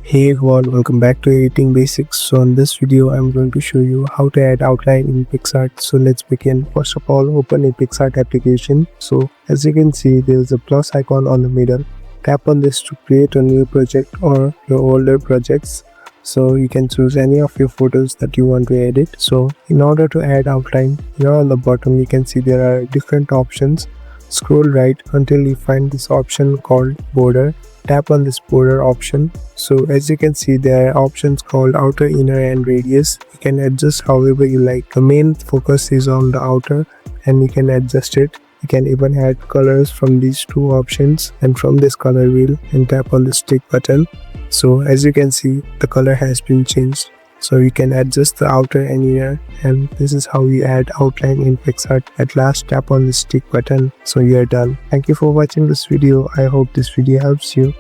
Hey everyone, welcome back to Editing Basics. So in this video, I'm going to show you how to add outline in Picsart. So let's begin. First of all, open a Picsart application. So as you can see, there is a plus icon on the middle. Tap on this to create a new project or your older projects. So you can choose any of your photos that you want to edit. So in order to add outline, here on the bottom you can see there are different options. Scroll right until you find this option called border. Tap on this border option. So as you can see, there are options called outer, inner and radius. You can adjust however you like. The main focus is on the outer and you can adjust it. You can even add colors from these two options and from this color wheel, and tap on the stick button. So as you can see, the color has been changed. So you can adjust the outer and inner, and this is how you add outline in Picsart. At last, tap on the stick button. So you are done. Thank you for watching this video. I hope this video helps you.